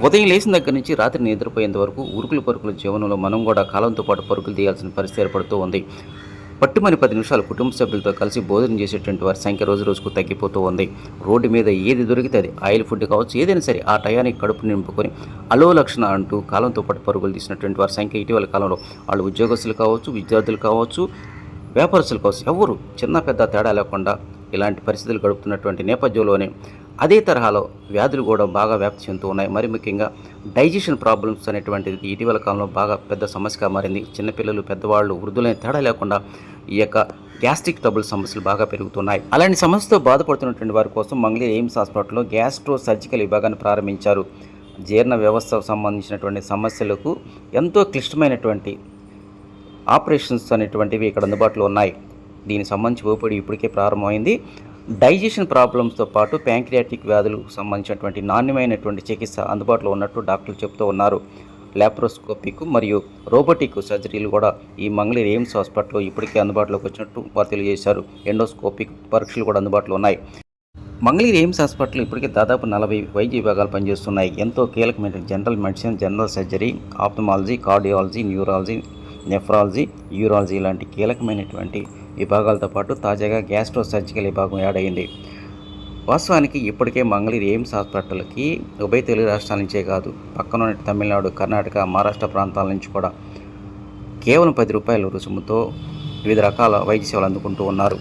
ఉదయం లేచిన దగ్గర నుంచి రాత్రి నిద్రపోయేంత వరకు ఉరుకులు పరుగుల జీవనంలో మనం కూడా కాలంతో పాటు పరుగులు తీయాల్సిన పరిస్థితి ఏర్పడుతూ ఉంది. పట్టుమని 10 నిమిషాలు కుటుంబ సభ్యులతో కలిసి భోజనం చేసేటువంటి వారి సంఖ్య రోజు రోజుకు తగ్గిపోతూ ఉంది. రోడ్డు మీద ఏది దొరికితే అది ఆయిల్ ఫుడ్ కావచ్చు, ఏదైనా సరే ఆ టయానికి కడుపు నింపుకొని అలో లక్షణ అంటూ కాలంతో పాటు పరుగులు తీసినటువంటి వారి సంఖ్య ఇటీవల కాలంలో వాళ్ళు ఉద్యోగస్తులు కావచ్చు, విద్యార్థులు కావచ్చు, వ్యాపారస్తులు కావచ్చు, ఎవరు చిన్న పెద్ద తేడా లేకుండా ఇలాంటి పరిస్థితులు గడుపుతున్నటువంటి నేపథ్యంలోనే అదే తరహాలో వ్యాధులు కూడా బాగా వ్యాప్తి చెందుతూ ఉన్నాయి. మరి ముఖ్యంగా డైజెషన్ ప్రాబ్లమ్స్ అనేటువంటిది ఇటీవల కాలంలో బాగా పెద్ద సమస్యగా మారింది. చిన్నపిల్లలు, పెద్దవాళ్ళు, వృద్ధులైన తేడా లేకుండా ఈ యొక్క గ్యాస్ట్రిక్ ట్రబుల్ సమస్యలు బాగా పెరుగుతున్నాయి. అలాంటి సమస్యతో బాధపడుతున్నటువంటి వారి కోసం మంగళగిరి ఎయిమ్స్ హాస్పిటల్లో గ్యాస్ట్రో సర్జికల్ విభాగాన్ని ప్రారంభించారు. జీర్ణ వ్యవస్థకు సంబంధించినటువంటి సమస్యలకు ఎంతో క్లిష్టమైనటువంటి ఆపరేషన్స్ అనేటువంటివి ఇక్కడ అందుబాటులో ఉన్నాయి. దీనికి సంబంధించి ఓపీడీ ఇప్పటికే ప్రారంభమైంది. డైజెషన్ ప్రాబ్లమ్స్తో పాటు ప్యాంక్రియాటిక్ వ్యాధులకు సంబంధించినటువంటి నాణ్యమైనటువంటి చికిత్స అందుబాటులో ఉన్నట్టు డాక్టర్లు చెబుతూ ఉన్నారు. లాప్రోస్కోపిక్ మరియు రోబోటిక్ సర్జరీలు కూడా ఈ మంగళగిరి ఎయిమ్స్ హాస్పిటల్లో ఇప్పటికే అందుబాటులోకి వచ్చినట్టు వారు తెలియజేశారు. ఎండోస్కోపిక్ పరీక్షలు కూడా అందుబాటులో ఉన్నాయి. మంగళగిరి ఎయిమ్స్ హాస్పిటల్ ఇప్పటికే దాదాపు 40 వైద్య విభాగాలు పనిచేస్తున్నాయి. ఎంతో కీలకమైన general medicine, general surgery, ophthalmology, cardiology, neurology, nephrology, urology లాంటి కీలకమైనటువంటి విభాగాలతో పాటు తాజాగా గ్యాస్ట్రో సర్జికల్ విభాగం యాడ్ అయింది. వాస్తవానికి ఇప్పటికే మంగళగిరి ఎయిమ్స్ హాస్పిటల్కి ఉభయ తెలుగు రాష్ట్రాల నుంచే కాదు, పక్కన తమిళనాడు, కర్ణాటక, మహారాష్ట్ర ప్రాంతాల నుంచి కూడా కేవలం 10 రూపాయల రుసుముతో వివిధ రకాల వైద్య సేవలు అందుకుంటూ ఉన్నారు.